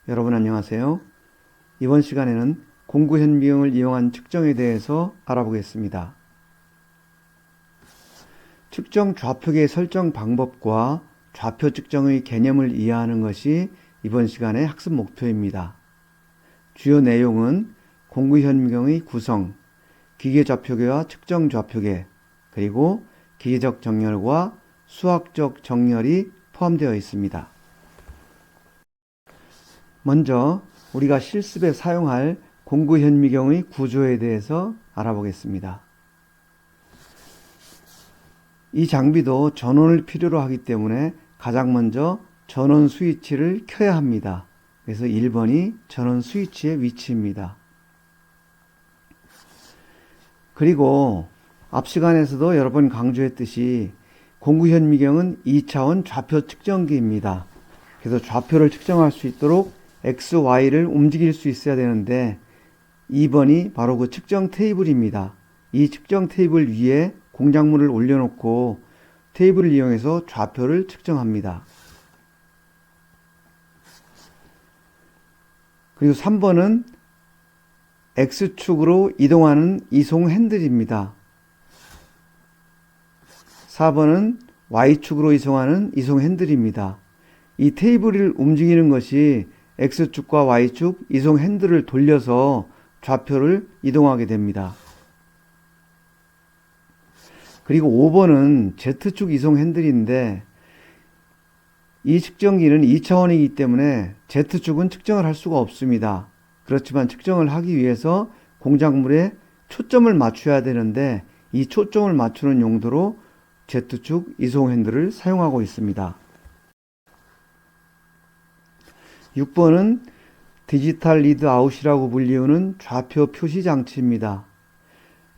여러분 안녕하세요. 이번 시간에는 공구 현미경을 이용한 측정에 대해서 알아보겠습니다. 측정 좌표계 설정 방법과 좌표 측정의 개념을 이해하는 것이 이번 시간의 학습 목표입니다. 주요 내용은 공구 현미경의 구성, 기계 좌표계와 측정 좌표계, 그리고 기계적 정렬과 수학적 정렬이 포함되어 있습니다. 먼저 우리가 실습에 사용할 공구 현미경의 구조에 대해서 알아보겠습니다. 이 장비도 전원을 필요로 하기 때문에 가장 먼저 전원 스위치를 켜야 합니다. 그래서 1번이 전원 스위치의 위치입니다. 그리고 앞 시간에서도 여러 번 강조했듯이 공구 현미경은 2차원 좌표 측정기입니다. 그래서 좌표를 측정할 수 있도록 X, Y를 움직일 수 있어야 되는데 2번이 바로 그 측정 테이블입니다. 이 측정 테이블 위에 공작물을 올려놓고 테이블을 이용해서 좌표를 측정합니다. 그리고 3번은 X축으로 이동하는 이송 핸들입니다. 4번은 Y축으로 이송하는 이송 핸들입니다. 이 테이블을 움직이는 것이 X축과 Y축 이송 핸들을 돌려서 좌표를 이동하게 됩니다. 그리고 5번은 Z축 이송 핸들인데 이 측정기는 2차원이기 때문에 Z축은 측정을 할 수가 없습니다. 그렇지만 측정을 하기 위해서 공작물에 초점을 맞춰야 되는데 이 초점을 맞추는 용도로 Z축 이송 핸들을 사용하고 있습니다. 6번은 디지털 리드 아웃이라고 불리우는 좌표 표시 장치입니다.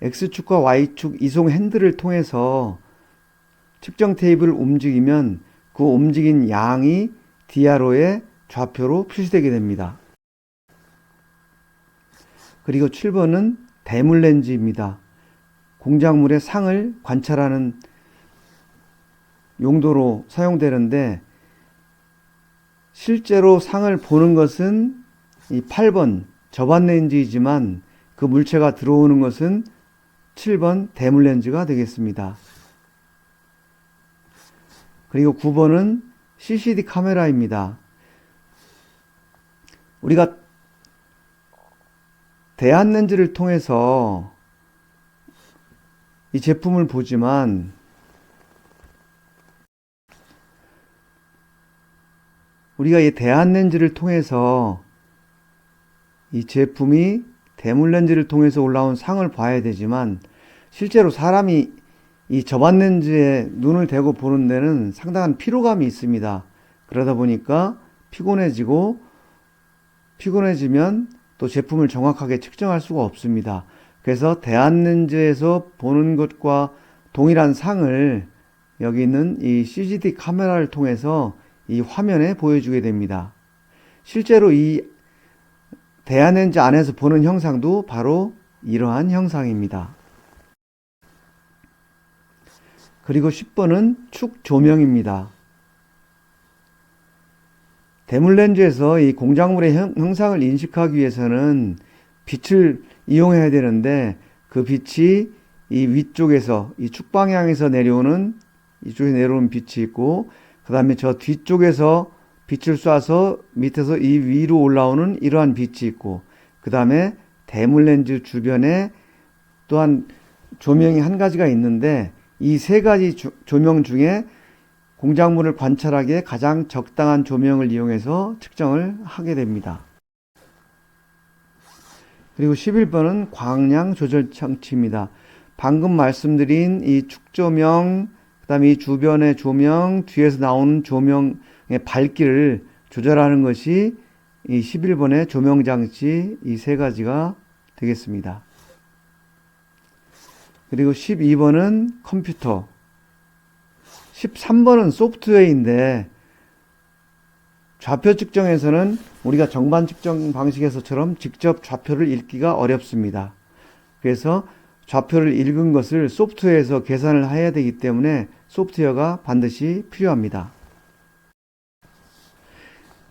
X축과 Y축 이송 핸들을 통해서 측정 테이블을 움직이면 그 움직인 양이 디아로의 좌표로 표시되게 됩니다. 그리고 7번은 대물 렌즈입니다. 공작물의 상을 관찰하는 용도로 사용되는데 실제로 상을 보는 것은 이 8번 저반 렌즈이지만 그 물체가 들어오는 것은 7번 대물 렌즈가 되겠습니다. 그리고 9번은 CCD 카메라입니다. 우리가 대안 렌즈를 통해서 이 제품을 보지만 우리가 이 대안 렌즈를 통해서 이 제품이 대물 렌즈를 통해서 올라온 상을 봐야 되지만 실제로 사람이 이 저반 렌즈에 눈을 대고 보는 데는 상당한 피로감이 있습니다. 그러다 보니까 피곤해지면 또 제품을 정확하게 측정할 수가 없습니다. 그래서 대안 렌즈에서 보는 것과 동일한 상을 여기 있는 이 CCD 카메라를 통해서 이 화면에 보여주게 됩니다. 실제로 이 대안 렌즈 안에서 보는 형상도 바로 이러한 형상입니다. 그리고 10번은 축 조명입니다. 대물 렌즈에서 이 공작물의 형상을 인식하기 위해서는 빛을 이용해야 되는데 그 빛이 이 위쪽에서 이 축 방향에서 내려오는 이쪽에 내려오는 빛이 있고 그 다음에 저 뒤쪽에서 빛을 쏴서 밑에서 이 위로 올라오는 이러한 빛이 있고 그 다음에 대물 렌즈 주변에 또한 조명이 한 가지가 있는데 이 세 가지 조명 중에 공작물을 관찰하기에 가장 적당한 조명을 이용해서 측정을 하게 됩니다. 그리고 11번은 광량 조절 장치입니다. 방금 말씀드린 이 축조명, 그 다음에 이 주변의 조명, 뒤에서 나오는 조명의 밝기를 조절하는 것이 이 11번의 조명 장치 이 세 가지가 되겠습니다. 그리고 12번은 컴퓨터, 13번은 소프트웨어인데 좌표 측정에서는 우리가 정반 측정 방식에서처럼 직접 좌표를 읽기가 어렵습니다. 그래서 좌표를 읽은 것을 소프트웨어에서 계산을 해야 되기 때문에 소프트웨어가 반드시 필요합니다.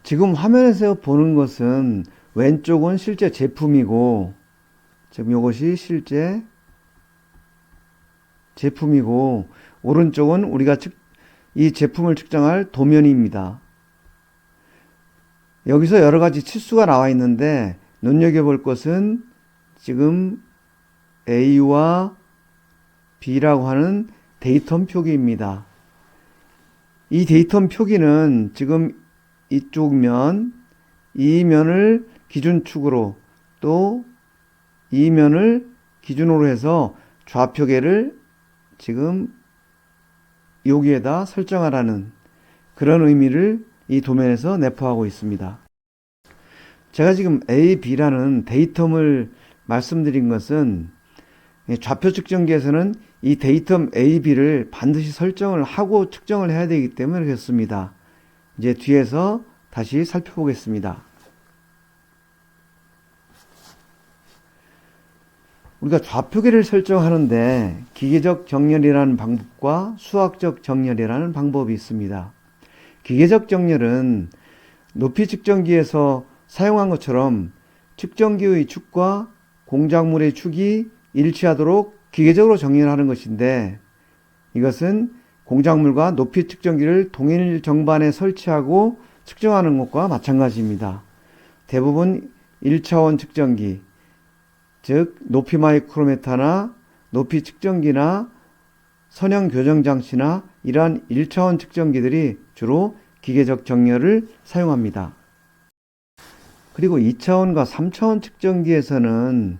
지금 화면에서 보는 것은 왼쪽은 실제 제품이고, 지금 이것이 실제 제품이고, 오른쪽은 우리가 이 제품을 측정할 도면입니다. 여기서 여러 가지 치수가 나와 있는데 눈여겨볼 것은 지금 A와 B라고 하는 데이텀 표기입니다. 이 데이텀 표기는 지금 이쪽 면, 이 면을 기준축으로 또 이 면을 기준으로 해서 좌표계를 지금 여기에다 설정하라는 그런 의미를 이 도면에서 내포하고 있습니다. 제가 지금 A, B라는 데이텀을 말씀드린 것은 좌표 측정기에서는 이 데이텀 A, B를 반드시 설정을 하고 측정을 해야 되기 때문에 그렇습니다. 이제 뒤에서 다시 살펴보겠습니다. 우리가 좌표계를 설정하는데 기계적 정렬이라는 방법과 수학적 정렬이라는 방법이 있습니다. 기계적 정렬은 높이 측정기에서 사용한 것처럼 측정기의 축과 공작물의 축이 일치하도록 기계적으로 정렬하는 것인데, 이것은 공작물과 높이 측정기를 동일 정반에 설치하고 측정하는 것과 마찬가지입니다. 대부분 1차원 측정기, 즉 높이 마이크로메타나 높이 측정기나 선형 교정 장치나 이러한 1차원 측정기들이 주로 기계적 정렬을 사용합니다. 그리고 2차원과 3차원 측정기에서는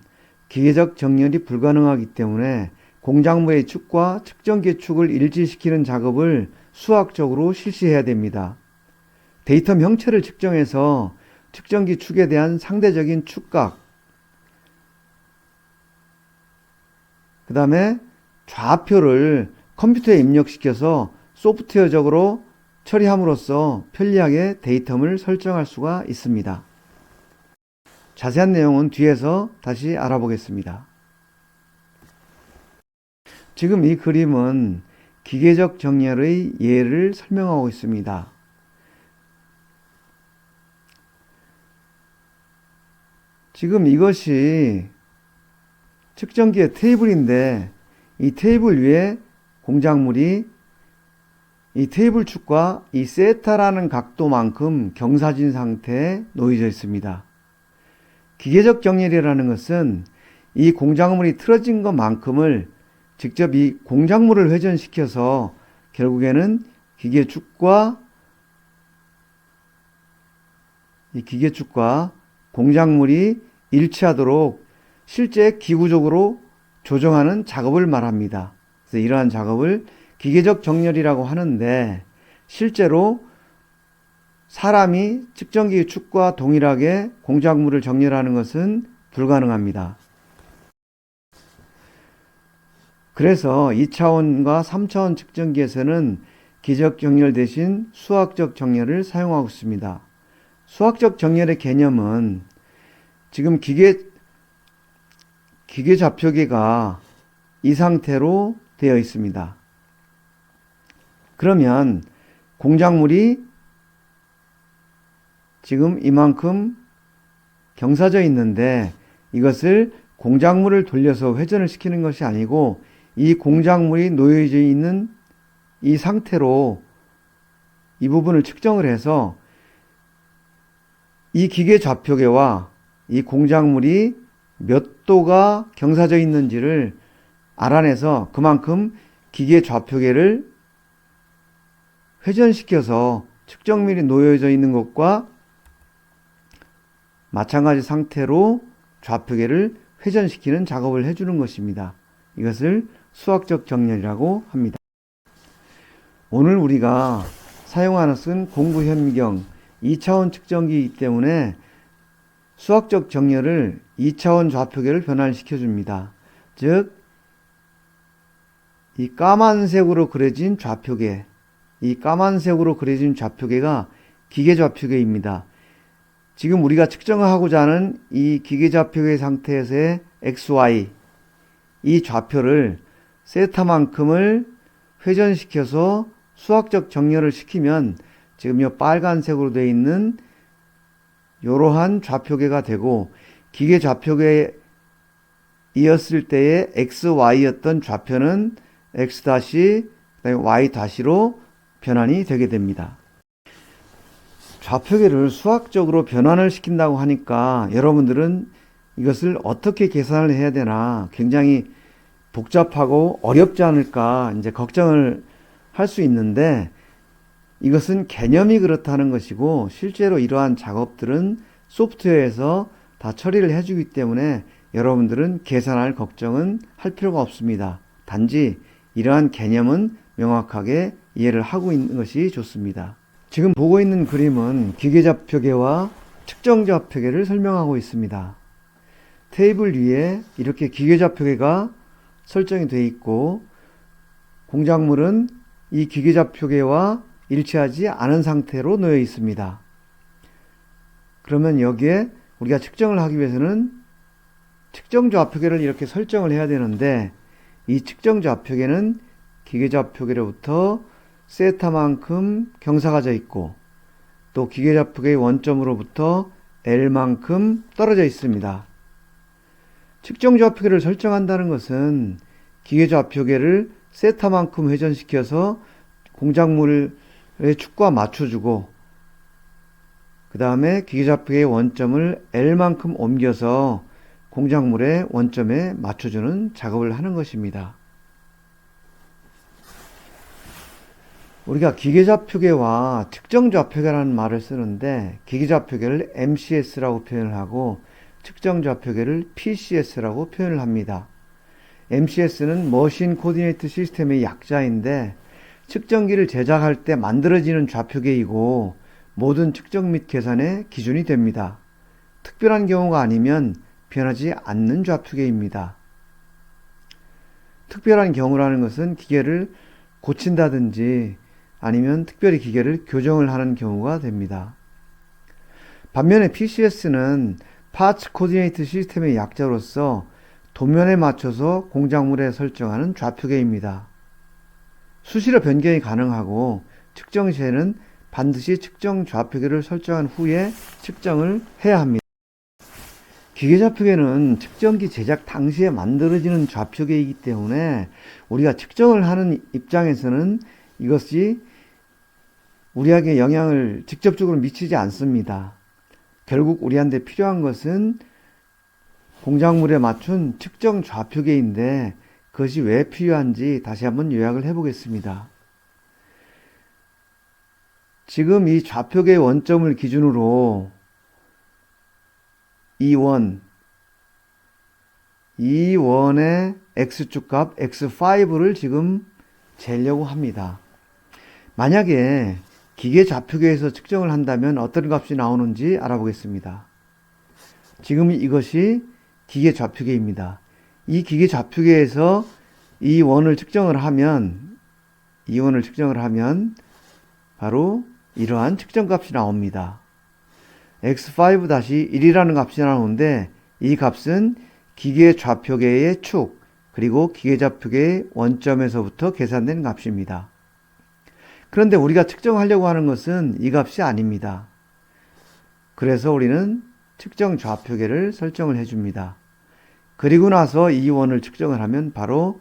기계적 정렬이 불가능하기 때문에 공작물의 축과 측정기의 축을 일치시키는 작업을 수학적으로 실시해야 됩니다. 데이텀 형체를 측정해서 측정기 축에 대한 상대적인 축각, 그 다음에 좌표를 컴퓨터에 입력시켜서 소프트웨어적으로 처리함으로써 편리하게 데이텀을 설정할 수가 있습니다. 자세한 내용은 뒤에서 다시 알아보겠습니다. 지금 이 그림은 기계적 정렬의 예를 설명하고 있습니다. 지금 이것이 측정기의 테이블인데 이 테이블 위에 공작물이 이 테이블 축과 이 세타라는 각도만큼 경사진 상태에 놓여져 있습니다. 기계적 정렬이라는 것은 이 공작물이 틀어진 것만큼을 직접 이 공작물을 회전시켜서 결국에는 기계축과 이 기계축과 공작물이 일치하도록 실제 기구적으로 조정하는 작업을 말합니다. 그래서 이러한 작업을 기계적 정렬이라고 하는데, 실제로 사람이 측정기 축과 동일하게 공작물을 정렬하는 것은 불가능합니다. 그래서 2차원과 3차원 측정기에서는 기계적 정렬 대신 수학적 정렬을 사용하고 있습니다. 수학적 정렬의 개념은 지금 기계 좌표계가 이 상태로 되어 있습니다. 그러면 공작물이 지금 이만큼 경사져 있는데, 이것을 공작물을 돌려서 회전을 시키는 것이 아니고 이 공작물이 놓여져 있는 이 상태로 이 부분을 측정을 해서 이 기계 좌표계와 이 공작물이 몇 도가 경사져 있는지를 알아내서 그만큼 기계 좌표계를 회전시켜서 측정밀이 놓여져 있는 것과 마찬가지 상태로 좌표계를 회전시키는 작업을 해주는 것입니다. 이것을 수학적 정렬이라고 합니다. 오늘 우리가 사용하는 것은 공구 현미경 2차원 측정기이기 때문에 수학적 정렬을 2차원 좌표계를 변환시켜 줍니다. 즉, 이 까만색으로 그려진 좌표계, 이 까만색으로 그려진 좌표계가 기계 좌표계입니다. 지금 우리가 측정하고자 하는 이 기계 좌표계 상태에서의 XY, 이 좌표를 세타만큼을 회전시켜서 수학적 정렬을 시키면 지금 이 빨간색으로 되어 있는 이러한 좌표계가 되고 기계 좌표계에 이었을 때의 XY였던 좌표는 X 다시 그다음에 Y 다시로 변환이 되게 됩니다. 좌표계를 수학적으로 변환을 시킨다고 하니까 여러분들은 이것을 어떻게 계산을 해야 되나 굉장히 복잡하고 어렵지 않을까 이제 걱정을 할 수 있는데 이것은 개념이 그렇다는 것이고 실제로 이러한 작업들은 소프트웨어에서 다 처리를 해주기 때문에 여러분들은 계산할 걱정은 할 필요가 없습니다. 단지 이러한 개념은 명확하게 이해를 하고 있는 것이 좋습니다. 지금 보고 있는 그림은 기계좌표계와 측정좌표계를 설명하고 있습니다. 테이블 위에 이렇게 기계좌표계가 설정이 되어 있고 공작물은 이 기계좌표계와 일치하지 않은 상태로 놓여 있습니다. 그러면 여기에 우리가 측정을 하기 위해서는 측정좌표계를 이렇게 설정을 해야 되는데 이 측정좌표계는 기계좌표계로부터 세타만큼 경사가 있고 또 기계좌표계의 원점으로부터 L만큼 떨어져 있습니다. 측정좌표계를 설정한다는 것은 기계좌표계를 세타만큼 회전시켜서 공작물의 축과 맞춰주고 그 다음에 기계좌표계의 원점을 L만큼 옮겨서 공작물의 원점에 맞춰주는 작업을 하는 것입니다. 우리가 기계좌표계와 측정좌표계라는 말을 쓰는데 기계좌표계를 MCS라고 표현을 하고 측정좌표계를 PCS라고 표현을 합니다. MCS는 머신 코디네이트 시스템의 약자인데 측정기를 제작할 때 만들어지는 좌표계이고 모든 측정 및 계산의 기준이 됩니다. 특별한 경우가 아니면 변하지 않는 좌표계입니다. 특별한 경우라는 것은 기계를 고친다든지 아니면 특별히 기계를 교정을 하는 경우가 됩니다. 반면에 PCS는 파츠 코디네이트 시스템의 약자로서 도면에 맞춰서 공작물에 설정하는 좌표계입니다. 수시로 변경이 가능하고 측정 시에는 반드시 측정 좌표계를 설정한 후에 측정을 해야 합니다. 기계좌표계는 측정기 제작 당시에 만들어지는 좌표계이기 때문에 우리가 측정을 하는 입장에서는 이것이 우리에게 영향을 직접적으로 미치지 않습니다. 결국 우리한테 필요한 것은 공작물에 맞춘 측정 좌표계인데 그것이 왜 필요한지 다시 한번 요약을 해보겠습니다. 지금 이 좌표계의 원점을 기준으로 이 원의 x축값 x5를 지금 재려고 합니다. 만약에 기계 좌표계에서 측정을 한다면 어떤 값이 나오는지 알아보겠습니다. 지금 이것이 기계 좌표계입니다. 이 기계 좌표계에서 이 원을 측정을 하면 바로 이러한 측정값이 나옵니다. x5-1이라는 값이 나오는데 이 값은 기계 좌표계의 축 그리고 기계 좌표계의 원점에서부터 계산된 값입니다. 그런데 우리가 측정하려고 하는 것은 이 값이 아닙니다. 그래서 우리는 측정 좌표계를 설정을 해줍니다. 그리고 나서 이 원을 측정을 하면 바로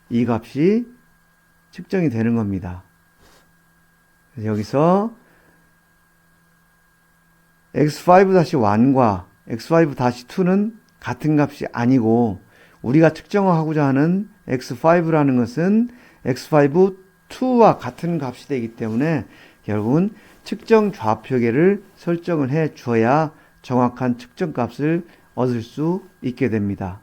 이 값이 측정이 되는 겁니다. 여기서 x5-1과 x5-2는 같은 값이 아니고 우리가 측정하고자 하는 x5라는 것은 x5-2와 같은 값이 되기 때문에 결국은 측정 좌표계를 설정을 해 줘야 정확한 측정값을 얻을 수 있게 됩니다.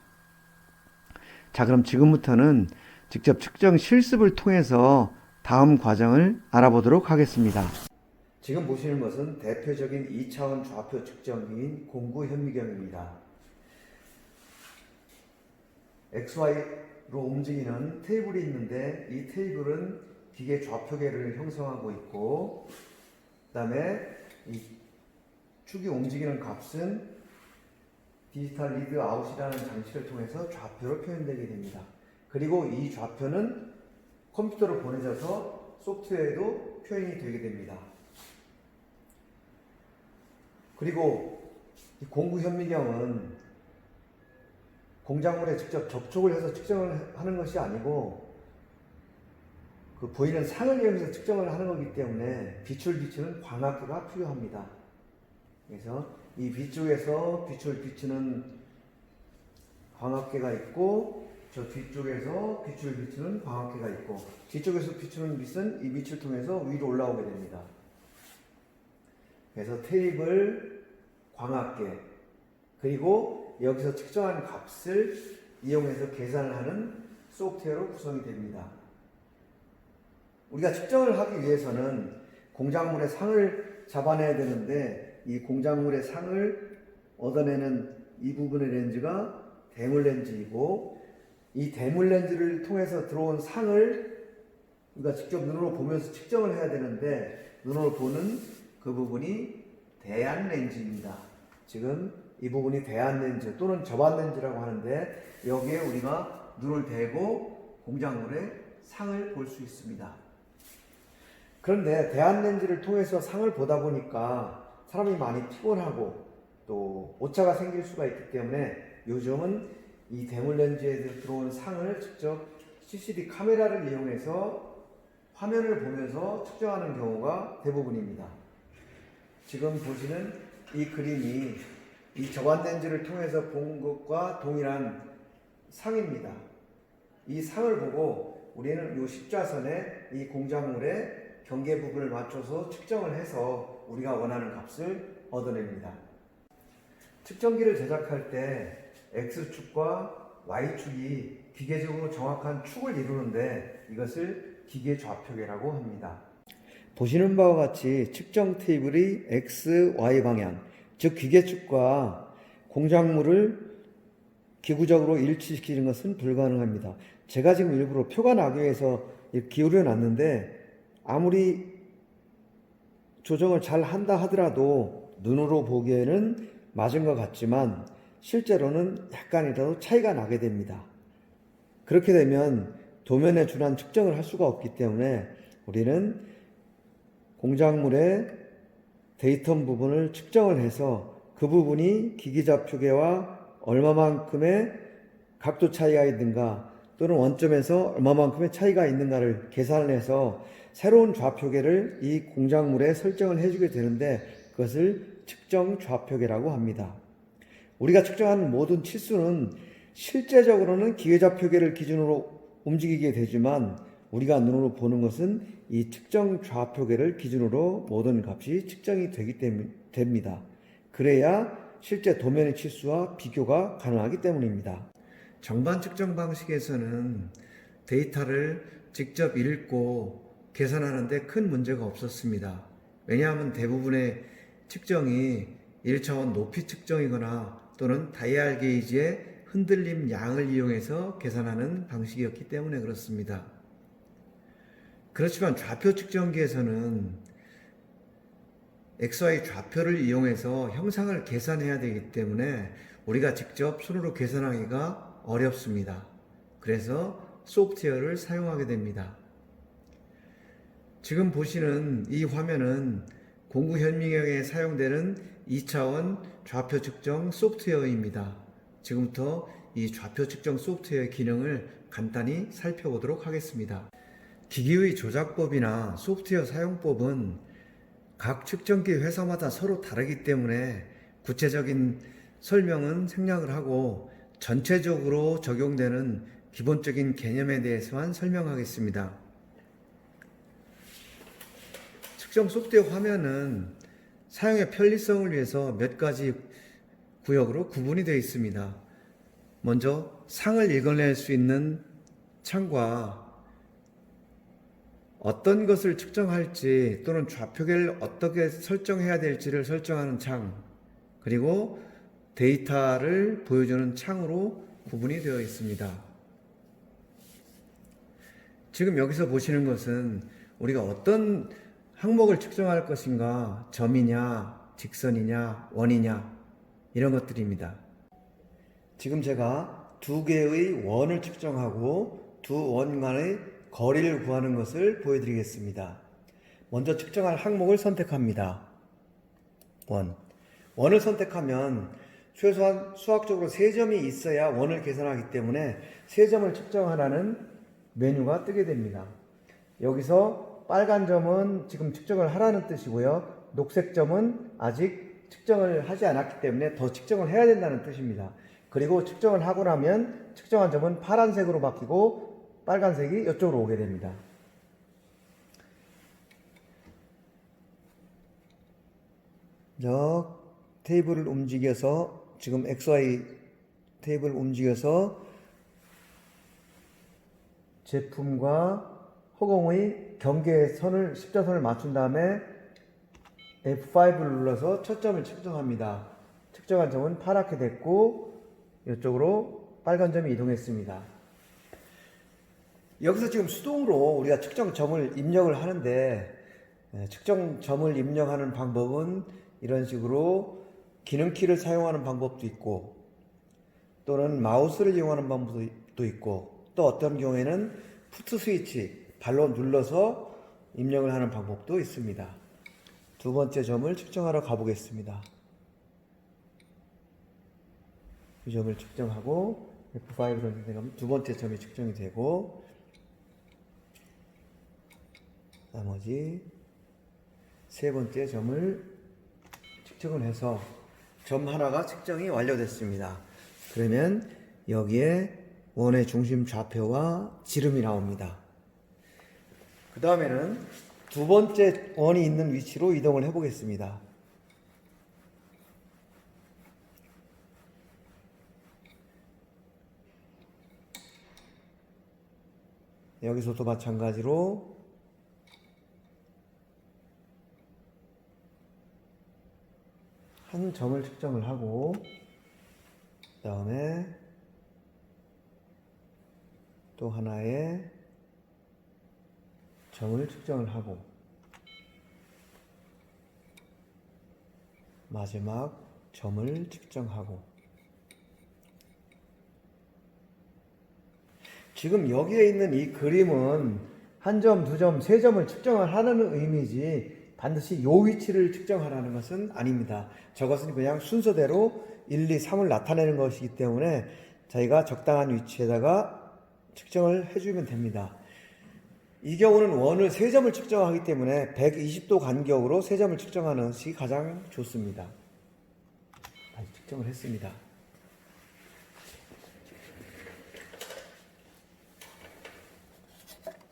자, 그럼 지금부터는 직접 측정 실습을 통해서 다음 과정을 알아보도록 하겠습니다. 지금 보시는 것은 대표적인 2차원 좌표 측정기인 공구 현미경입니다. XY로 움직이는 테이블이 있는데 이 테이블은 기계 좌표계를 형성하고 있고 그 다음에 이 축이 움직이는 값은 디지털 리드 아웃이라는 장치를 통해서 좌표로 표현되게 됩니다. 그리고 이 좌표는 컴퓨터로 보내져서 소프트웨어에도 표현이 되게 됩니다. 그리고 이 공구 현미경은 공작물에 직접 접촉을 해서 측정을 하는 것이 아니고 그 보이는 상을 이용해서 측정을 하는 거기 때문에 빛을 비추는 광학계가 필요합니다. 그래서 이 빛쪽에서 빛을 비추는 광학계가 있고 저 뒤쪽에서 빛을 비추는 광학계가 있고 뒤쪽에서 비추는 빛은 이 빛을 통해서 위로 올라오게 됩니다. 그래서 테이블, 광학계, 그리고 여기서 측정한 값을 이용해서 계산을 하는 소프트웨어로 구성이 됩니다. 우리가 측정을 하기 위해서는 공작물의 상을 잡아내야 되는데 이 공작물의 상을 얻어내는 이 부분의 렌즈가 대물 렌즈이고 이 대물 렌즈를 통해서 들어온 상을 우리가 직접 눈으로 보면서 측정을 해야 되는데 눈으로 보는 그 부분이 대안 렌즈입니다. 지금 이 부분이 대안 렌즈 또는 접안 렌즈라고 하는데 여기에 우리가 눈을 대고 공작물의 상을 볼 수 있습니다. 그런데 대안 렌즈를 통해서 상을 보다 보니까 사람이 많이 피곤하고 또 오차가 생길 수가 있기 때문에 요즘은 이 대물 렌즈에 들어온 상을 직접 CCD 카메라를 이용해서 화면을 보면서 측정하는 경우가 대부분입니다. 지금 보시는 이 그림이 이 접안 렌즈를 통해서 본 것과 동일한 상입니다. 이 상을 보고 우리는 이 십자선에 이 공작물의 경계 부분을 맞춰서 측정을 해서 우리가 원하는 값을 얻어냅니다. 측정기를 제작할 때 X축과 Y축이 기계적으로 정확한 축을 이루는데 이것을 기계 좌표계라고 합니다. 보시는 바와 같이 측정 테이블이 X, Y 방향, 즉 기계축과 공작물을 기구적으로 일치시키는 것은 불가능합니다. 제가 지금 일부러 표가 나기 위해서 기울여 놨는데 아무리 조정을 잘 한다 하더라도 눈으로 보기에는 맞은 것 같지만 실제로는 약간이라도 차이가 나게 됩니다. 그렇게 되면 도면에 준한 측정을 할 수가 없기 때문에 우리는 공작물의 데이터 부분을 측정을 해서 그 부분이 기기좌표계와 얼마만큼의 각도 차이가 있는가 또는 원점에서 얼마만큼의 차이가 있는가를 계산을 해서 새로운 좌표계를 이 공작물에 설정을 해주게 되는데 그것을 측정 좌표계라고 합니다. 우리가 측정하는 모든 치수는 실제적으로는 기계좌표계를 기준으로 움직이게 되지만 우리가 눈으로 보는 것은 이 측정 좌표계를 기준으로 모든 값이 측정이 되기 됩니다. 그래야 실제 도면의 치수와 비교가 가능하기 때문입니다. 정반 측정 방식에서는 데이터를 직접 읽고 계산하는데 큰 문제가 없었습니다. 왜냐하면 대부분의 측정이 1차원 높이 측정이거나 또는 다이얼 게이지의 흔들림 양을 이용해서 계산하는 방식이었기 때문에 그렇습니다. 그렇지만 좌표 측정기에서는 XY 좌표를 이용해서 형상을 계산해야 되기 때문에 우리가 직접 손으로 계산하기가 어렵습니다. 그래서 소프트웨어를 사용하게 됩니다. 지금 보시는 이 화면은 공구 현미경에 사용되는 2차원 좌표 측정 소프트웨어입니다. 지금부터 이 좌표 측정 소프트웨어의 기능을 간단히 살펴보도록 하겠습니다. 기기의 조작법이나 소프트웨어 사용법은 각 측정기 회사마다 서로 다르기 때문에 구체적인 설명은 생략을 하고 전체적으로 적용되는 기본적인 개념에 대해서만 설명하겠습니다. 측정 소프트웨어 화면은 사용의 편리성을 위해서 몇 가지 구역으로 구분이 되어 있습니다. 먼저 상을 읽어낼 수 있는 창과 어떤 것을 측정할지 또는 좌표계를 어떻게 설정해야 될지를 설정하는 창, 그리고 데이터를 보여주는 창으로 구분이 되어 있습니다. 지금 여기서 보시는 것은 우리가 어떤 항목을 측정할 것인가, 점이냐, 직선이냐, 원이냐 이런 것들입니다. 지금 제가 두 개의 원을 측정하고 두 원 간의 거리를 구하는 것을 보여드리겠습니다. 먼저 측정할 항목을 선택합니다. 원을 선택하면 최소한 수학적으로 3점이 있어야 원을 계산하기 때문에 3점을 측정하라는 메뉴가 뜨게 됩니다. 여기서 빨간 점은 지금 측정을 하라는 뜻이고요. 녹색 점은 아직 측정을 하지 않았기 때문에 더 측정을 해야 된다는 뜻입니다. 그리고 측정을 하고 나면 측정한 점은 파란색으로 바뀌고 빨간색이 이쪽으로 오게 됩니다. 테이블을 움직여서 지금 XY 테이블을 움직여서 제품과 허공의 경계선을 십자선을 맞춘 다음에 F5를 눌러서 첫 점을 측정합니다. 측정한 점은 파랗게 됐고 이쪽으로 빨간 점이 이동했습니다. 여기서 지금 수동으로 우리가 측정점을 입력을 하는데 측정점을 입력하는 방법은 이런 식으로 기능키를 사용하는 방법도 있고 또는 마우스를 이용하는 방법도 있고 또 어떤 경우에는 푸트 스위치 발로 눌러서 입력을 하는 방법도 있습니다. 두 번째 점을 측정하러 가보겠습니다. 이 점을 측정하고 F5로 선택하면 두 번째 점이 측정이 되고 나머지 세 번째 점을 측정을 해서 점 하나가 측정이 완료됐습니다. 그러면 여기에 원의 중심 좌표와 지름이 나옵니다. 그 다음에는 두 번째 원이 있는 위치로 이동을 해 보겠습니다. 여기서도 마찬가지로 한 점을 측정을 하고 그 다음에 또 하나의 점을 측정을 하고 마지막 점을 측정하고 지금 여기에 있는 이 그림은 한 점, 두 점, 세 점을 측정을 하는 의미지 반드시 요 위치를 측정하라는 것은 아닙니다. 저것은 그냥 순서대로 1, 2, 3을 나타내는 것이기 때문에 저희가 적당한 위치에다가 측정을 해주면 됩니다. 이 경우는 원을 3점을 측정하기 때문에 120도 간격으로 3점을 측정하는 것이 가장 좋습니다. 다시 측정을 했습니다.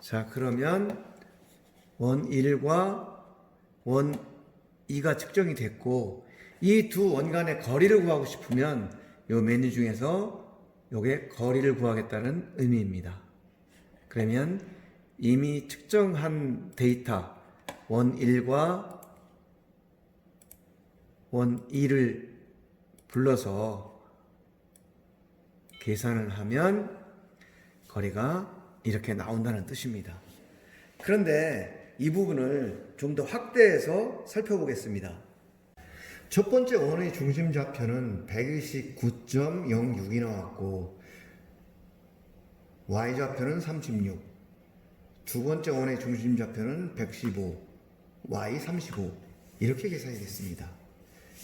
자, 그러면 원 1과 원 2가 측정이 됐고 이 두 원 간의 거리를 구하고 싶으면 이 메뉴 중에서 요게 거리를 구하겠다는 의미입니다. 그러면 이미 측정한 데이터 원 1과 원 2를 불러서 계산을 하면 거리가 이렇게 나온다는 뜻입니다. 그런데 이 부분을 좀 더 확대해서 살펴보겠습니다. 첫 번째 원의 중심 좌표는 129.06이 나왔고 y 좌표는 36, 두 번째 원의 중심 좌표는 115, y 35 이렇게 계산이 됐습니다.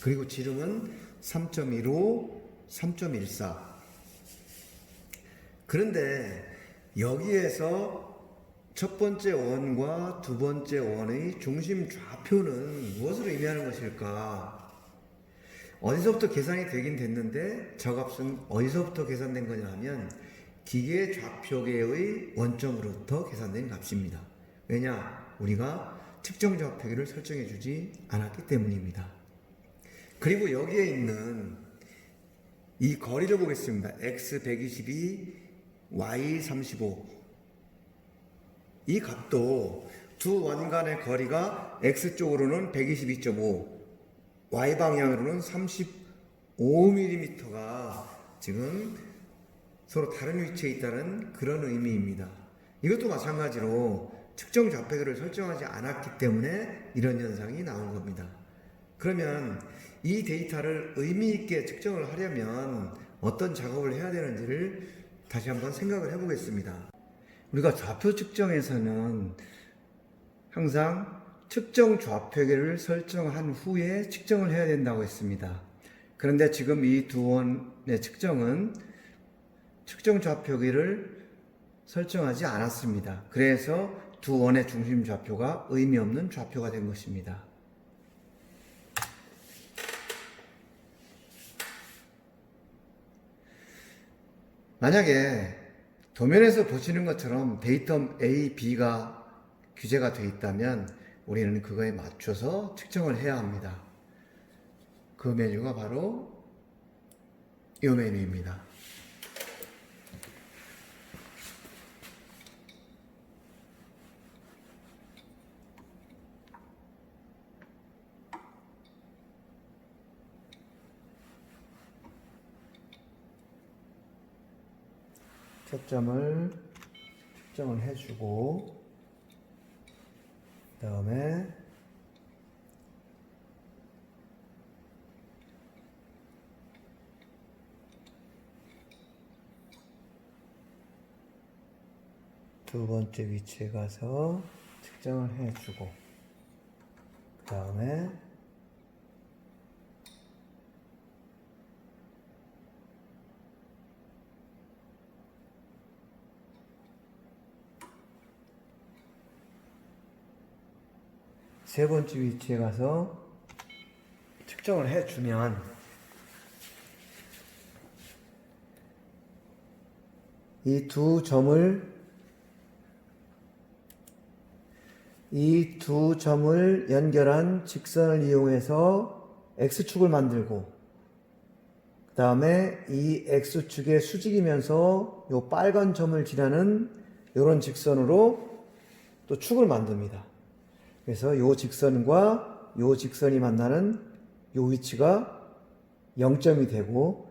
그리고 지름은 3.15, 3.14. 그런데 여기에서 첫 번째 원과 두 번째 원의 중심 좌표는 무엇을 의미하는 것일까? 어디서부터 계산이 되긴 됐는데 저 값은 어디서부터 계산된 거냐 하면 기계 좌표계의 원점으로부터 계산된 값입니다. 왜냐? 우리가 측정 좌표계를 설정해 주지 않았기 때문입니다. 그리고 여기에 있는 이 거리를 보겠습니다. x 122, y 35. 이 값도 두 원 간의 거리가 x쪽으로는 122.5, y방향으로는 35mm가 지금 서로 다른 위치에 있다는 그런 의미입니다. 이것도 마찬가지로 측정 좌표계를 설정하지 않았기 때문에 이런 현상이 나온 겁니다. 그러면 이 데이터를 의미 있게 측정을 하려면 어떤 작업을 해야 되는지를 다시 한번 생각을 해보겠습니다. 우리가 좌표 측정에서는 항상 측정 좌표계를 설정한 후에 측정을 해야 된다고 했습니다. 그런데 지금 이 두 원의 측정은 측정 좌표계를 설정하지 않았습니다. 그래서 두 원의 중심 좌표가 의미 없는 좌표가 된 것입니다. 만약에 도면에서 보시는 것처럼 데이터 A, B가 규제가 되어 있다면 우리는 그거에 맞춰서 측정을 해야 합니다. 그 메뉴가 바로 이 메뉴입니다. 초점을 측정을 해주고 그 다음에 두 번째 위치에 가서 측정을 해주고 그 다음에 세 번째 위치에 가서 측정을 해주면 이 두 점을 연결한 직선을 이용해서 X축을 만들고 그 다음에 이 X축에 수직이면서 요 빨간 점을 지나는 이런 직선으로 또 축을 만듭니다. 그래서 요 직선과 요 직선이 만나는 요 위치가 0점이 되고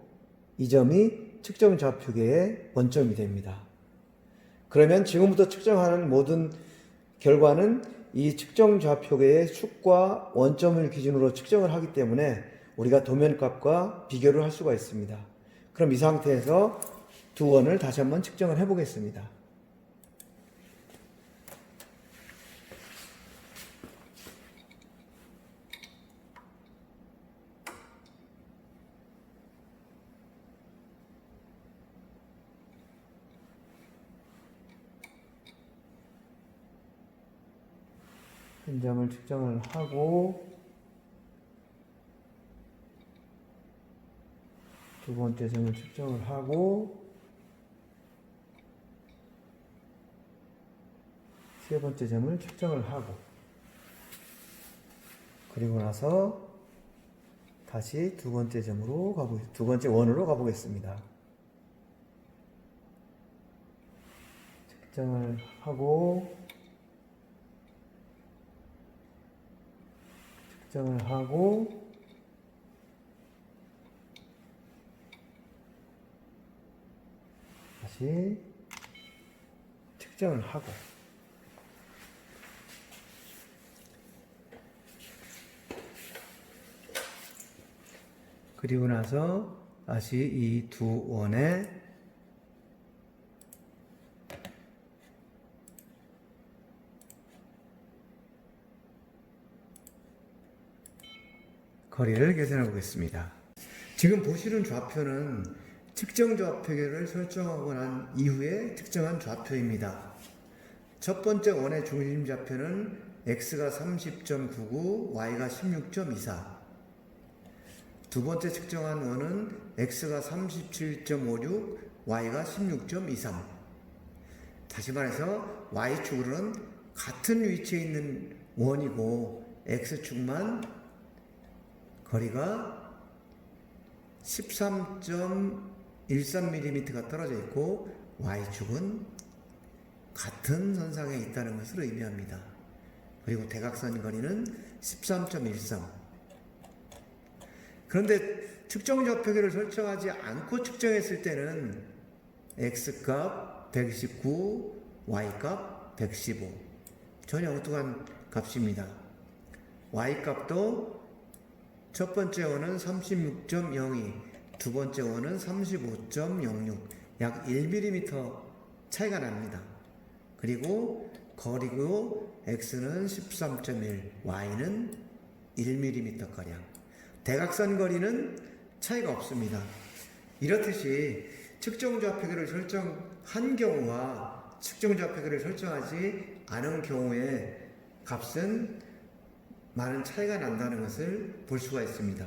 이 점이 측정 좌표계의 원점이 됩니다. 그러면 지금부터 측정하는 모든 결과는 이 측정 좌표계의 축과 원점을 기준으로 측정을 하기 때문에 우리가 도면값과 비교를 할 수가 있습니다. 그럼 이 상태에서 두 원을 다시 한번 측정을 해 보겠습니다. 한 점을 측정을 하고 두 번째 점을 측정을 하고 세 번째 점을 측정을 하고 그리고 나서 다시 두 번째 원으로 가보겠습니다. 측정을 하고 다시 측정을 하고 그리고 나서 다시 이 두 원의 거리를 계산해 보겠습니다. 지금 보시는 좌표는 측정 좌표계를 설정하고 난 이후에 측정한 좌표입니다. 첫 번째 원의 중심 좌표는 x가 30.99, y가 16.24. 두 번째 측정한 원은 x가 37.56, y가 16.23. 다시 말해서 y축으로는 같은 위치에 있는 원이고 x축만 거리가 13.13mm가 떨어져 있고 y축은 같은 선상에 있다는 것을 의미합니다. 그리고 대각선 거리는 13.13. 그런데 측정 좌표계를 설정하지 않고 측정했을 때는 x값 129, y값 115. 전혀 엉뚱한 값입니다. y값도 첫 번째 원은 36.02, 두 번째 원은 35.06, 약 1mm 차이가 납니다. 그리고 거리고 x는 13.1, y는 1mm가량. 대각선 거리는 차이가 없습니다. 이렇듯이 측정 좌표계를 설정한 경우와 측정 좌표계를 설정하지 않은 경우의 값은 많은 차이가 난다는 것을 볼 수가 있습니다.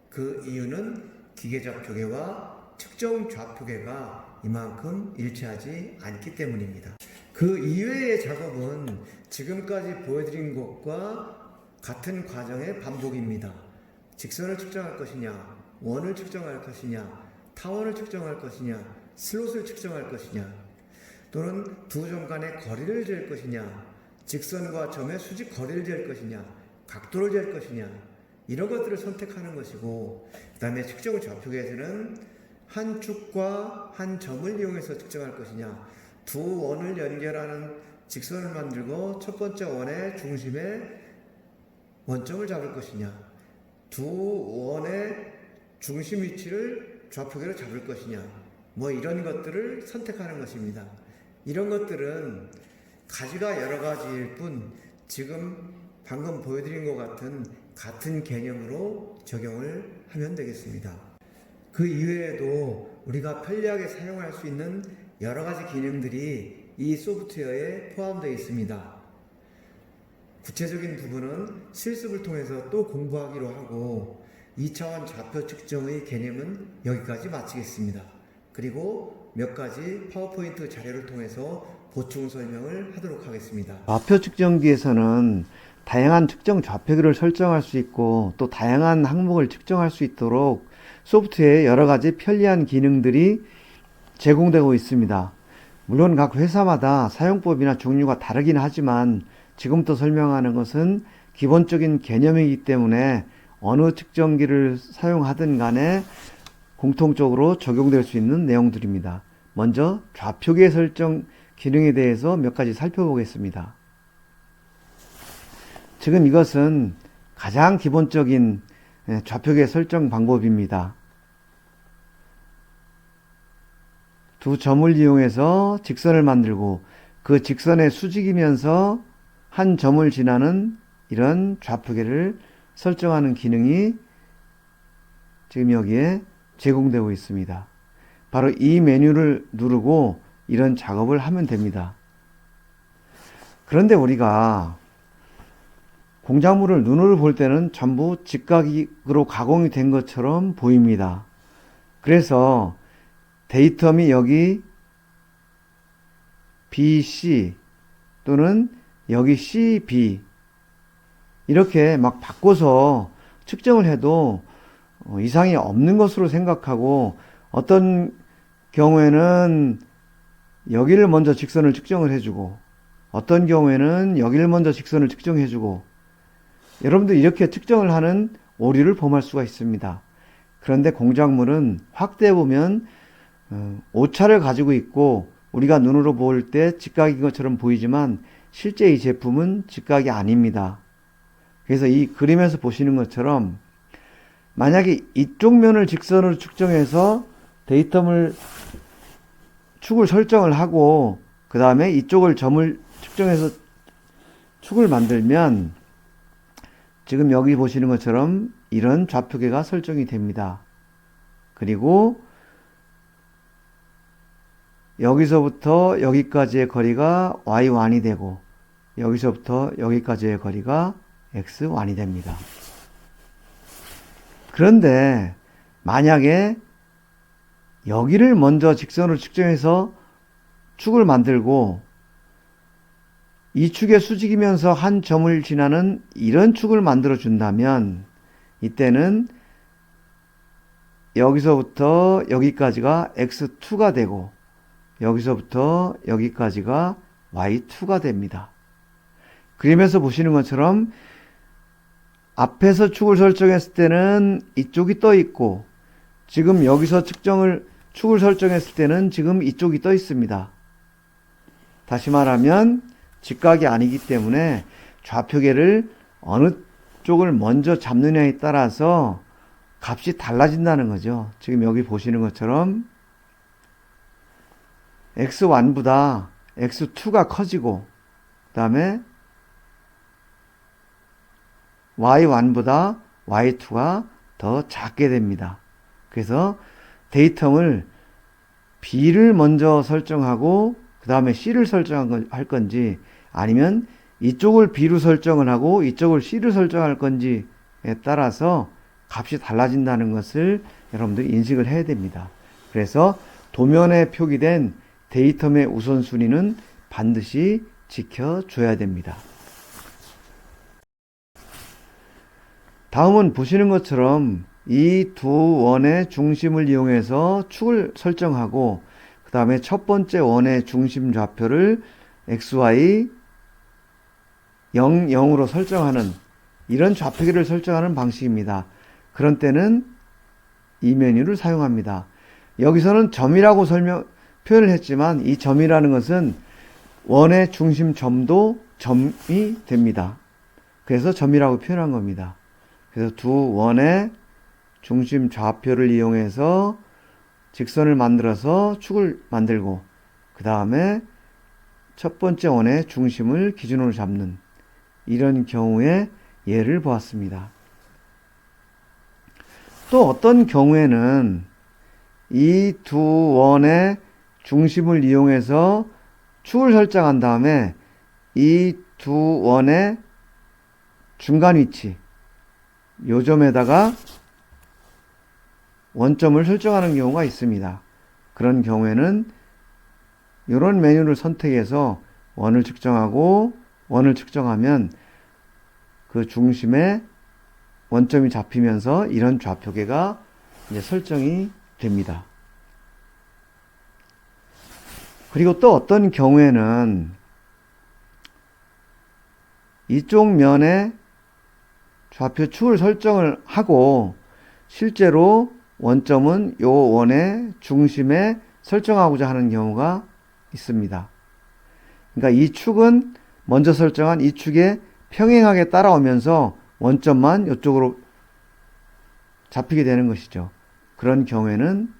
그 이유는 기계 좌표계와 측정 좌표계가 이만큼 일치하지 않기 때문입니다. 그 이외의 작업은 지금까지 보여드린 것과 같은 과정의 반복입니다. 직선을 측정할 것이냐, 원을 측정할 것이냐, 타원을 측정할 것이냐, 슬롯을 측정할 것이냐, 또는 두 점 간의 거리를 잴 것이냐, 직선과 점의 수직 거리를 잴 것이냐, 각도를 잴 것이냐, 이런 것들을 선택하는 것이고, 그 다음에 측정 좌표계에서는 한 축과 한 점을 이용해서 측정할 것이냐, 두 원을 연결하는 직선을 만들고 첫 번째 원의 중심에 원점을 잡을 것이냐, 두 원의 중심 위치를 좌표계로 잡을 것이냐, 뭐 이런 것들을 선택하는 것입니다. 이런 것들은 가지가 여러 가지일 뿐 지금 방금 보여드린 것 같은 개념으로 적용을 하면 되겠습니다. 그 이외에도 우리가 편리하게 사용할 수 있는 여러 가지 기능들이 이 소프트웨어에 포함되어 있습니다. 구체적인 부분은 실습을 통해서 또 공부하기로 하고 2차원 좌표 측정의 개념은 여기까지 마치겠습니다. 그리고 몇 가지 파워포인트 자료를 통해서 보충 설명을 하도록 하겠습니다. 좌표 측정기에서는 다양한 측정 좌표계를 설정할 수 있고 또 다양한 항목을 측정할 수 있도록 소프트웨어에 여러 가지 편리한 기능들이 제공되고 있습니다. 물론 각 회사마다 사용법이나 종류가 다르긴 하지만 지금부터 설명하는 것은 기본적인 개념이기 때문에 어느 측정기를 사용하든 간에 공통적으로 적용될 수 있는 내용들입니다. 먼저 좌표계 설정 기능에 대해서 몇 가지 살펴보겠습니다. 지금 이것은 가장 기본적인 좌표계 설정 방법입니다. 두 점을 이용해서 직선을 만들고 그 직선에 수직이면서 한 점을 지나는 이런 좌표계를 설정하는 기능이 지금 여기에 제공되고 있습니다. 바로 이 메뉴를 누르고 이런 작업을 하면 됩니다. 그런데 우리가 공작물을 눈으로 볼 때는 전부 직각으로 가공이 된 것처럼 보입니다. 그래서 데이텀이 여기 BC 또는 여기 CB 이렇게 막 바꿔서 측정을 해도 이상이 없는 것으로 생각하고 어떤 경우에는 여기를 먼저 직선을 측정을 해주고 어떤 경우에는 여기를 먼저 직선을 측정해주고 여러분들 이렇게 측정을 하는 오류를 범할 수가 있습니다. 그런데 공작물은 확대해 보면 오차를 가지고 있고 우리가 눈으로 볼 때 직각인 것처럼 보이지만 실제 이 제품은 직각이 아닙니다. 그래서 이 그림에서 보시는 것처럼 만약에 이쪽 면을 직선으로 측정해서 데이텀을 축을 설정을 하고 그 다음에 이쪽을 점을 측정해서 축을 만들면 지금 여기 보시는 것처럼 이런 좌표계가 설정이 됩니다. 그리고 여기서부터 여기까지의 거리가 y1이 되고 여기서부터 여기까지의 거리가 x1이 됩니다. 그런데 만약에 여기를 먼저 직선으로 측정해서 축을 만들고 이 축에 수직이면서 한 점을 지나는 이런 축을 만들어 준다면 이때는 여기서부터 여기까지가 x2가 되고 여기서부터 여기까지가 y2가 됩니다. 그림에서 보시는 것처럼 앞에서 축을 설정했을 때는 이쪽이 떠 있고 지금 여기서 축을 설정했을 때는 지금 이쪽이 떠 있습니다. 다시 말하면 직각이 아니기 때문에 좌표계를 어느 쪽을 먼저 잡느냐에 따라서 값이 달라진다는 거죠. 지금 여기 보시는 것처럼 x1보다 x2가 커지고 다음에 y1보다 y2가 더 작게 됩니다. 그래서 데이텀을 b를 먼저 설정하고 그 다음에 c를 설정할 건지 아니면 이쪽을 b로 설정을 하고 이쪽을 c로 설정할 건지에 따라서 값이 달라진다는 것을 여러분들이 인식을 해야 됩니다. 그래서 도면에 표기된 데이텀의 우선순위는 반드시 지켜줘야 됩니다. 다음은 보시는 것처럼 이 두 원의 중심을 이용해서 축을 설정하고 그 다음에 첫 번째 원의 중심 좌표를 XY 0, 0으로 설정하는 이런 좌표기를 설정하는 방식입니다. 그런 때는 이 메뉴를 사용합니다. 여기서는 점이라고 표현을 했지만 이 점이라는 것은 원의 중심점도 점이 됩니다. 그래서 점이라고 표현한 겁니다. 그래서 두 원의 중심 좌표를 이용해서 직선을 만들어서 축을 만들고 그 다음에 첫 번째 원의 중심을 기준으로 잡는 이런 경우에 예를 보았습니다. 또 어떤 경우에는 이 두 원의 중심을 이용해서 축을 설정한 다음에 이 두 원의 중간 위치 요점에다가 원점을 설정하는 경우가 있습니다. 그런 경우에는 이런 메뉴를 선택해서 원을 측정하고 원을 측정하면 그 중심에 원점이 잡히면서 이런 좌표계가 이제 설정이 됩니다. 그리고 또 어떤 경우에는 이쪽 면에 좌표 축을 설정을 하고 실제로 원점은 요 원의 중심에 설정하고자 하는 경우가 있습니다. 그러니까 이 축은 먼저 설정한 이 축에 평행하게 따라오면서 원점만 이쪽으로 잡히게 되는 것이죠. 그런 경우에는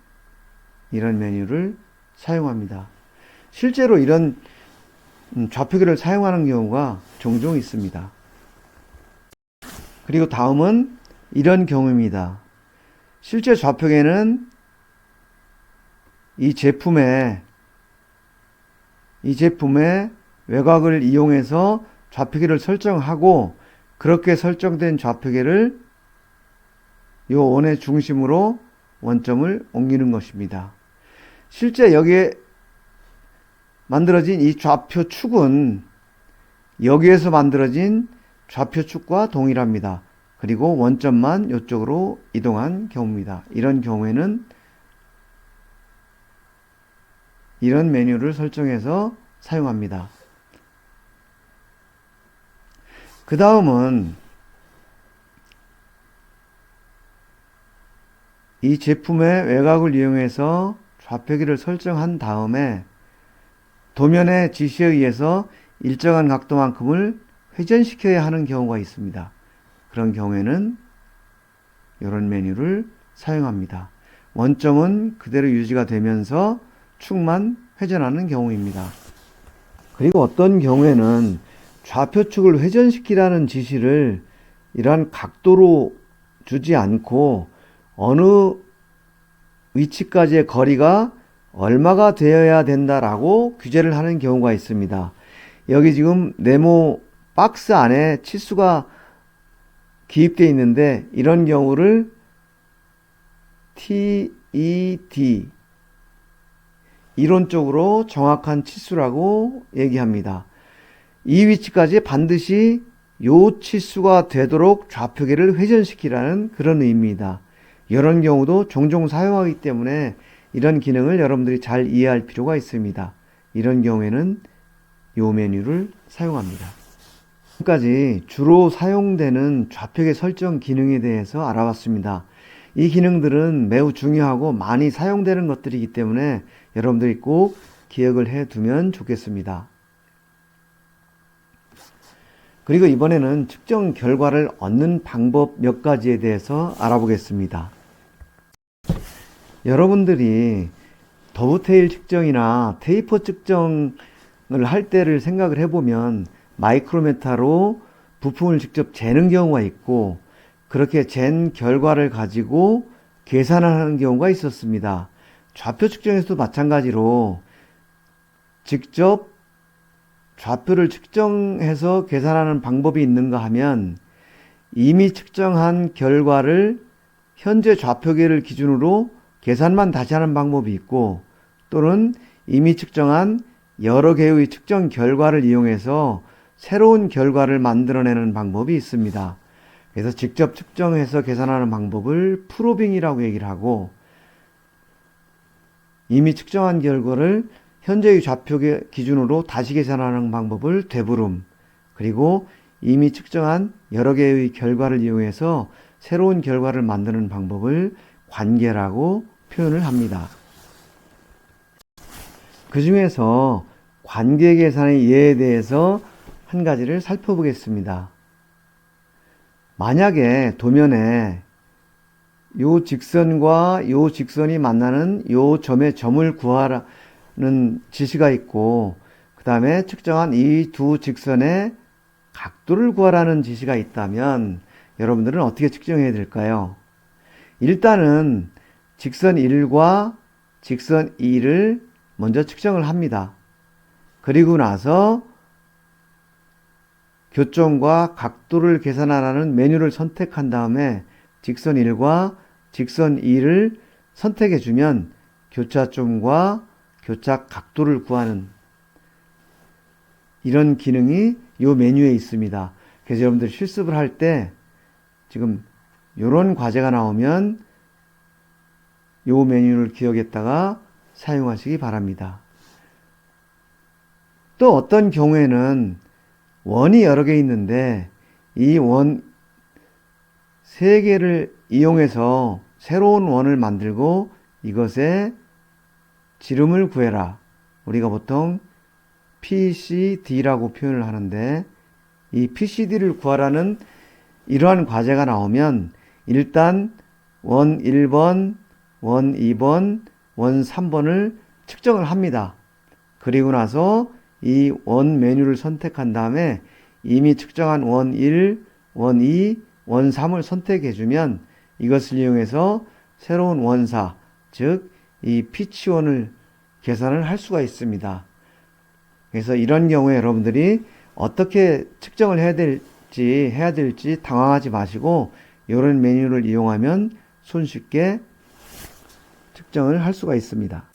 이런 메뉴를 사용합니다. 실제로 이런 좌표기를 사용하는 경우가 종종 있습니다. 그리고 다음은 이런 경우입니다. 실제 좌표계는 이 제품의 외곽을 이용해서 좌표계를 설정하고 그렇게 설정된 좌표계를 이 원의 중심으로 원점을 옮기는 것입니다. 실제 여기에 만들어진 이 좌표 축은 여기에서 만들어진 좌표 축과 동일합니다. 그리고 원점만 이쪽으로 이동한 경우입니다. 이런 경우에는 이런 메뉴를 설정해서 사용합니다. 그 다음은 이 제품의 외곽을 이용해서 좌표기를 설정한 다음에 도면의 지시에 의해서 일정한 각도만큼을 회전시켜야 하는 경우가 있습니다. 그런 경우에는 이런 메뉴를 사용합니다. 원점은 그대로 유지가 되면서 축만 회전하는 경우입니다. 그리고 어떤 경우에는 좌표축을 회전시키라는 지시를 이러한 각도로 주지 않고 어느 위치까지의 거리가 얼마가 되어야 된다라고 규제를 하는 경우가 있습니다. 여기 지금 네모 박스 안에 치수가 기입되어 있는데 이런 경우를 TED 이론적으로 정확한 치수라고 얘기합니다. 이 위치까지 반드시 요 치수가 되도록 좌표계를 회전시키라는 그런 의미입니다. 이런 경우도 종종 사용하기 때문에 이런 기능을 여러분들이 잘 이해할 필요가 있습니다. 이런 경우에는 요 메뉴를 사용합니다. 지금까지 주로 사용되는 좌표계 설정 기능에 대해서 알아봤습니다. 이 기능들은 매우 중요하고 많이 사용되는 것들이기 때문에 여러분들이 꼭 기억을 해 두면 좋겠습니다. 그리고 이번에는 측정 결과를 얻는 방법 몇 가지에 대해서 알아보겠습니다. 여러분들이 더브테일 측정이나 테이퍼 측정을 할 때를 생각을 해보면 마이크로메타로 부품을 직접 재는 경우가 있고, 그렇게 잰 결과를 가지고 계산을 하는 경우가 있었습니다. 좌표 측정에서도 마찬가지로 직접 좌표를 측정해서 계산하는 방법이 있는가 하면, 이미 측정한 결과를 현재 좌표계를 기준으로 계산만 다시 하는 방법이 있고, 또는 이미 측정한 여러 개의 측정 결과를 이용해서 새로운 결과를 만들어내는 방법이 있습니다. 그래서 직접 측정해서 계산하는 방법을 프로빙이라고 얘기를 하고, 이미 측정한 결과를 현재의 좌표계 기준으로 다시 계산하는 방법을 되부름, 그리고 이미 측정한 여러 개의 결과를 이용해서 새로운 결과를 만드는 방법을 관계라고 표현을 합니다. 그 중에서 관계 계산의 예에 대해서 한 가지를 살펴보겠습니다. 만약에 도면에 요 직선과 요 직선이 만나는 요 점의 점을 구하라는 지시가 있고, 그 다음에 측정한 이 두 직선의 각도를 구하라는 지시가 있다면 여러분들은 어떻게 측정해야 될까요? 일단은 직선 1과 직선 2를 먼저 측정을 합니다. 그리고 나서 교점과 각도를 계산하라는 메뉴를 선택한 다음에 직선 1과 직선 2를 선택해 주면 교차점과 교차 각도를 구하는 이런 기능이 이 메뉴에 있습니다. 그래서 여러분들 실습을 할 때 지금 이런 과제가 나오면 이 메뉴를 기억했다가 사용하시기 바랍니다. 또 어떤 경우에는 원이 여러 개 있는데 이 원 3개를 이용해서 새로운 원을 만들고 이것에 지름을 구해라. 우리가 보통 PCD라고 표현을 하는데, 이 PCD를 구하라는 이러한 과제가 나오면 일단 원 1번, 원 2번, 원 3번을 측정을 합니다. 그리고 나서 이 원 메뉴를 선택한 다음에 이미 측정한 원 1, 원 2, 원 3을 선택해 주면 이것을 이용해서 새로운 원사, 즉 이 피치원을 계산을 할 수가 있습니다. 그래서 이런 경우에 여러분들이 어떻게 측정을 해야 될지 당황하지 마시고 이런 메뉴를 이용하면 손쉽게 측정을 할 수가 있습니다.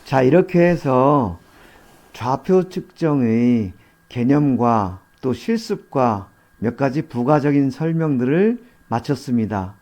자, 이렇게 해서 좌표 측정의 개념과 또 실습과 몇 가지 부가적인 설명들을 마쳤습니다.